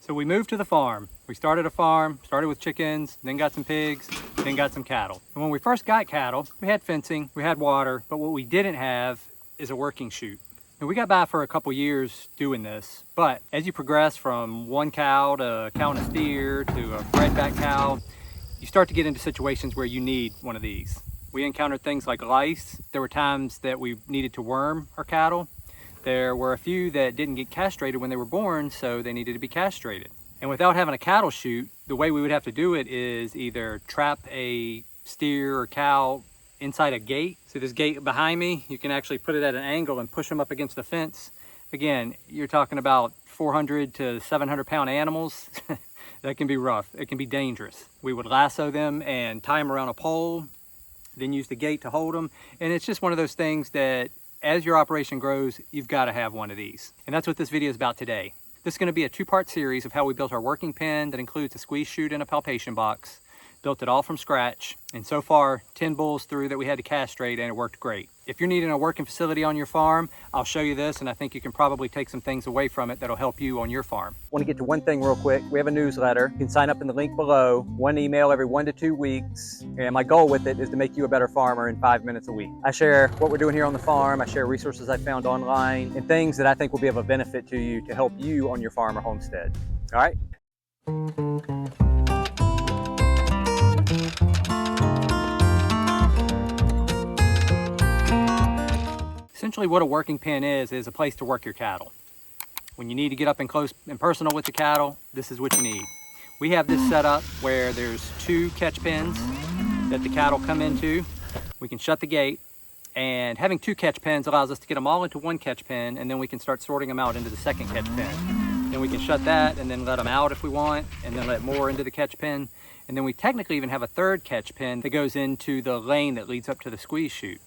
So we moved to the farm. We started a farm, started with chickens, then got some pigs, then got some cattle. And when we first got cattle, we had fencing, we had water, but what we didn't have is a working chute. And we got by for a couple years doing this, but as you progress from one cow to a cow and a steer to a bred-back cow, you start to get into situations where you need one of these. We encountered things like lice. There were times that we needed to worm our cattle. There were a few that didn't get castrated when they were born, so they needed to be castrated. And without having a cattle chute, the way we would have to do it is either trap a steer or cow inside a gate. See this gate behind me? You can actually put it at an angle and push them up against the fence. Again, you're talking about 400 to 700 pound animals. That can be rough. It can be dangerous. We would lasso them and tie them around a pole, then use the gate to hold them. And it's just one of those things that as your operation grows, you've got to have one of these. And that's what this video is about today. This is going to be a two-part series of how we built our working pen that includes a squeeze chute and a palpation box. Built it all from scratch. And so far, 10 bulls through that we had to castrate, and it worked great. If you're needing a working facility on your farm, I'll show you this, and I think you can probably take some things away from it that'll help you on your farm. I want to get to one thing real quick. We have a newsletter. You can sign up in the link below. One email every 1 to 2 weeks. And my goal with it is to make you a better farmer in 5 minutes a week. I share what we're doing here on the farm. I share resources I found online and things that I think will be of a benefit to you to help you on your farm or homestead. All right? Essentially what a working pen is a place to work your cattle. When you need to get up and close and personal with the cattle, this is what you need. We have this set up where there's 2 catch pens that the cattle come into. We can shut the gate, and having 2 catch pens allows us to get them all into one catch pen, and then we can start sorting them out into the second catch pen. Then we can shut that and then let them out if we want, and then let more into the catch pen. And then we technically even have a 3rd catch pen that goes into the lane that leads up to the squeeze chute.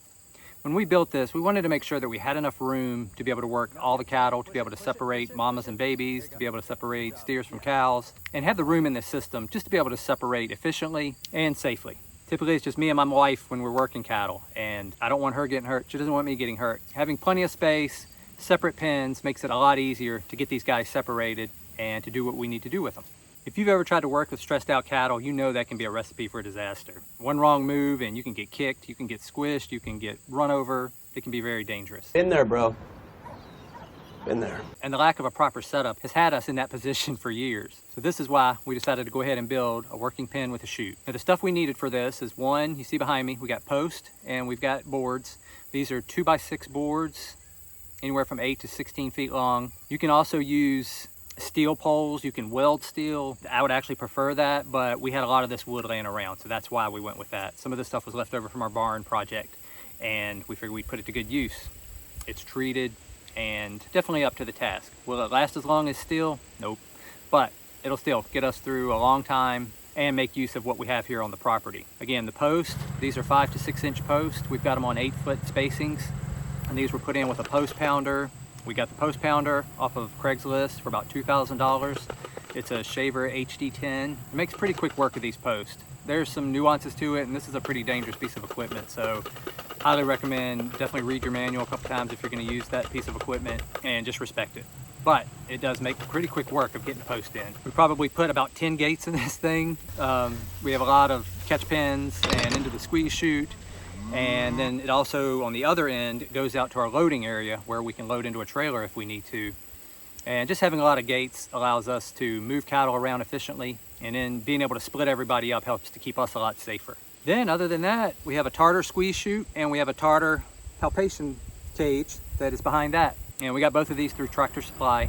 When we built this, we wanted to make sure that we had enough room to be able to work all the cattle, to be able to separate mamas and babies, to be able to separate steers from cows, and have the room in the system just to be able to separate efficiently and safely. Typically, it's just me and my wife when we're working cattle, and I don't want her getting hurt. She doesn't want me getting hurt. Having plenty of space, separate pens, makes it a lot easier to get these guys separated and to do what we need to do with them. If you've ever tried to work with stressed out cattle, you know that can be a recipe for a disaster. One wrong move and you can get kicked, you can get squished, you can get run over. It can be very dangerous. Been there, bro. Been there. And the lack of a proper setup has had us in that position for years. So this is why we decided to go ahead and build a working pen with a chute. Now the stuff we needed for this is one, you see behind me, we got post and we've got boards. These are 2x6 boards, anywhere from 8 to 16 feet long. You can also use steel poles, you can weld steel. I would actually prefer that, but we had a lot of this wood laying around, so that's why we went with that. Some of this stuff was left over from our barn project, and we figured we'd put it to good use. It's treated and definitely up to the task. Will it last as long as steel? Nope. But it'll still get us through a long time and make use of what we have here on the property. Again, the posts, these are 5 to 6 inch posts. We've got them on 8-foot spacings, and these were put in with a post pounder. We got the post pounder off of Craigslist for about $2,000. It's a Shaver HD10. It makes pretty quick work of these posts. There's some nuances to it, and this is a pretty dangerous piece of equipment, so highly recommend definitely read your manual a couple times if you're going to use that piece of equipment, and just respect it. But it does make pretty quick work of getting post in. We probably put about 10 gates in this thing. We have a lot of catch pens and into the squeeze chute. And then it also, on the other end, goes out to our loading area where we can load into a trailer if we need to. And just having a lot of gates allows us to move cattle around efficiently, and then being able to split everybody up helps to keep us a lot safer. Then, other than that, we have a tartar squeeze chute and we have a tartar palpation cage that is behind that. And we got both of these through Tractor Supply.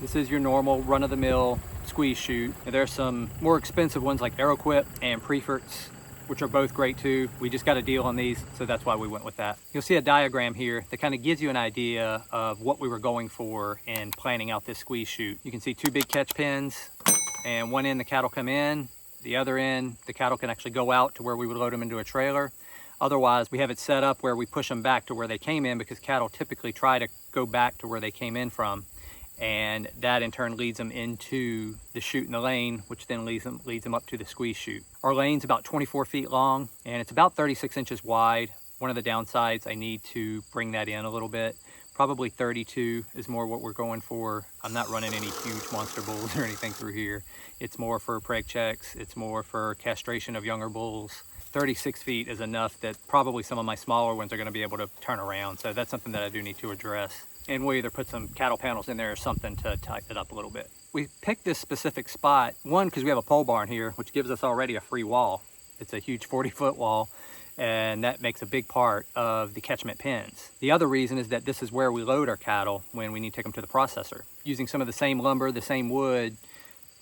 This is your normal run-of-the-mill squeeze chute. And there's some more expensive ones like Aeroquip and Preferts, which are both great too. We just got a deal on these, so that's why we went with that. You'll see a diagram here that kind of gives you an idea of what we were going for in planning out this squeeze chute. You can see 2 big catch pens, and one end the cattle come in, the other end the cattle can actually go out to where we would load them into a trailer. Otherwise, we have it set up where we push them back to where they came in, because cattle typically try to go back to where they came in from. And that in turn leads them into the chute in the lane, which then leads them up to the squeeze chute. Our lane's about 24 feet long and it's about 36 inches wide. One of the downsides, I need to bring that in a little bit, Probably 32 is more what we're going for. I'm not running any huge monster bulls or anything through here. It's more for preg checks. It's more for castration of younger bulls. 36 feet is enough that probably some of my smaller ones are going to be able to turn around. So that's something that I do need to address. And we'll either put some cattle panels in there or something to tighten it up a little bit. We picked this specific spot, one, because we have a pole barn here, which gives us already a free wall. It's a huge 40-foot wall, and that makes a big part of the catchment pens. The other reason is that this is where we load our cattle when we need to take them to the processor. Using some of the same lumber, the same wood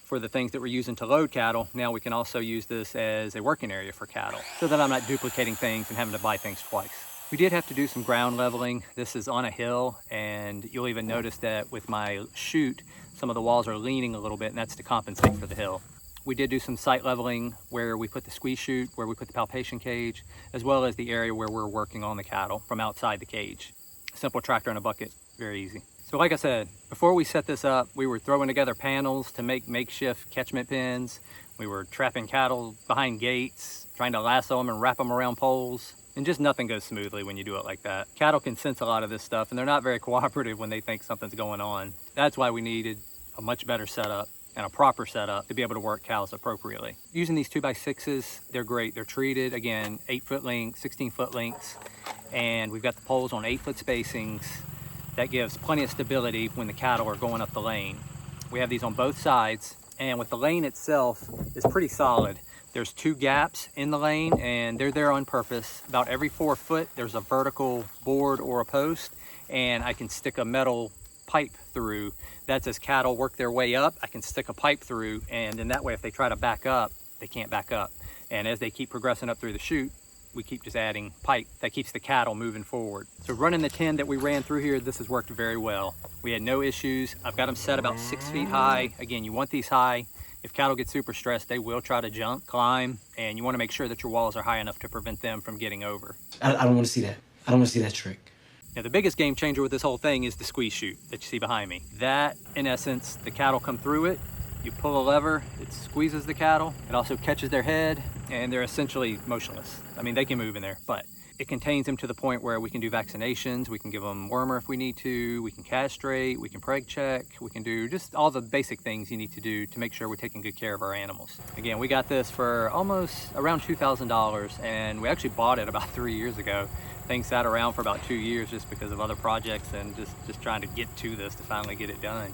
for the things that we're using to load cattle, now we can also use this as a working area for cattle so that I'm not duplicating things and having to buy things twice. We did have to do some ground leveling. This is on a hill, and you'll even notice that with my chute, some of the walls are leaning a little bit, and that's to compensate for the hill. We did do some site leveling where we put the squeeze chute, where we put the palpation cage, as well as the area where we're working on the cattle from outside the cage. Simple tractor and a bucket, very easy. So like I said, before we set this up, we were throwing together panels to make makeshift catchment pens. We were trapping cattle behind gates, trying to lasso them and wrap them around poles. And just nothing goes smoothly when you do it like that. Cattle can sense a lot of this stuff, and they're not very cooperative when they think something's going on. That's why we needed a much better setup and a proper setup to be able to work cows appropriately. Using these 2x6s, they're great. They're treated, again, 8-foot lengths, 16-foot lengths, and we've got the poles on 8-foot spacings. That gives plenty of stability when the cattle are going up the lane. We have these on both sides, and with the lane itself, it's pretty solid. There's 2 gaps in the lane, and they're there on purpose. About every 4 foot, there's a vertical board or a post, and I can stick a metal pipe through. That's as cattle work their way up, I can stick a pipe through, and then that way if they try to back up, they can't back up. And as they keep progressing up through the chute, we keep just adding pipe that keeps the cattle moving forward. So running the 10 that we ran through here, this has worked very well. We had no issues. I've got them set about 6 feet high. Again, you want these high. If cattle get super stressed, they will try to jump, climb, and you want to make sure that your walls are high enough to prevent them from getting over. I don't want to see that. I don't want to see that trick. Now, the biggest game changer with this whole thing is the squeeze chute that you see behind me. That, in essence, the cattle come through it, you pull a lever, it squeezes the cattle, it also catches their head, and they're essentially motionless. I mean, they can move in there, but it contains them to the point where we can do vaccinations, we can give them wormer if we need to, we can castrate, we can preg check, we can do just all the basic things you need to do to make sure we're taking good care of our animals. Again, we got this for almost around $2,000, and we actually bought it about 3 years ago. Things sat around for about 2 years just because of other projects and just trying to get to this to finally get it done.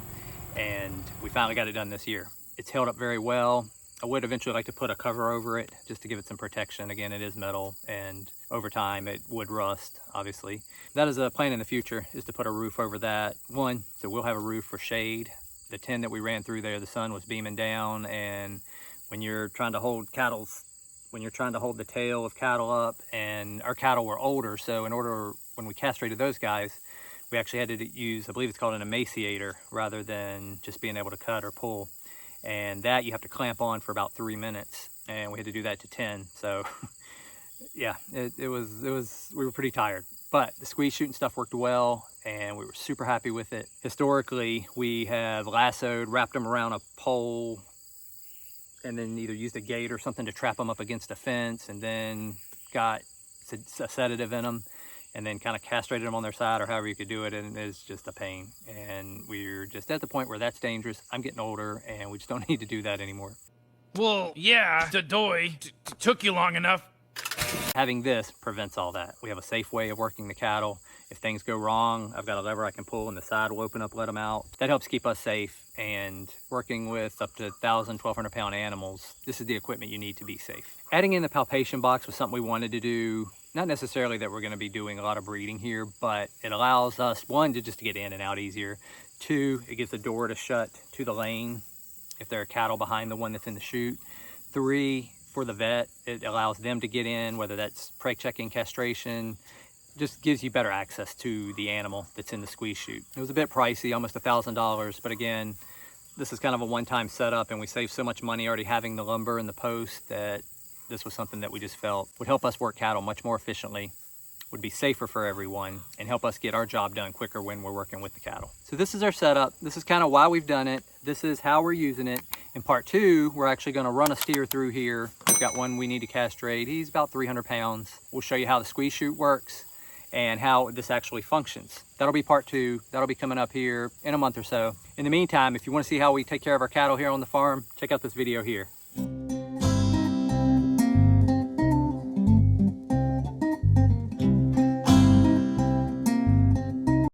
And we finally got it done this year. It's held up very well. I would eventually like to put a cover over it just to give it some protection. Again, it is metal, and over time it would rust, obviously. That is a plan in the future, is to put a roof over that. One, so we'll have a roof for shade. The 10 that we ran through there, the sun was beaming down, and when you're trying to hold the tail of cattle up, and our cattle were older, so when we castrated those guys, we actually had to use, I believe it's called an emaciator, rather than just being able to cut or pull. And that you have to clamp on for about 3 minutes, and we had to do that to 10. So yeah, we were pretty tired, but the squeeze chute and stuff worked well, and we were super happy with it. Historically, we have lassoed, wrapped them around a pole, and then either used a gate or something to trap them up against a fence, and then got a sedative in them, and then kind of castrated them on their side, or however you could do it, and it's just a pain. And we're just at the point where that's dangerous. I'm getting older, and we just don't need to do that anymore. Well, yeah, the doy took you long enough. Having this prevents all that. We have a safe way of working the cattle. If things go wrong, I've got a lever I can pull and the side will open up, let them out. That helps keep us safe, and working with up to 1,000, 1,200 pound animals, this is the equipment you need to be safe. Adding in the palpation box was something we wanted to do. Not necessarily that we're going to be doing a lot of breeding here, but it allows us, one, to just get in and out easier. Two, it gives the door to shut to the lane if there are cattle behind the one that's in the chute. Three, for the vet, it allows them to get in, whether that's preg checking, castration, just gives you better access to the animal that's in the squeeze chute. It was a bit pricey, almost $1,000, but again, this is kind of a one-time setup, and we saved so much money already having the lumber and the post that this was something that we just felt would help us work cattle much more efficiently, would be safer for everyone, and help us get our job done quicker when we're working with the cattle. So this is our setup. This is kind of why we've done it. This is how we're using it. In part two, we're actually going to run a steer through here. We've got one we need to castrate. He's about 300 pounds. We'll show you how the squeeze chute works, and how this actually functions. That'll be part 2. That'll be coming up here in a month or so. In the meantime, if you want to see how we take care of our cattle here on the farm, check out this video here.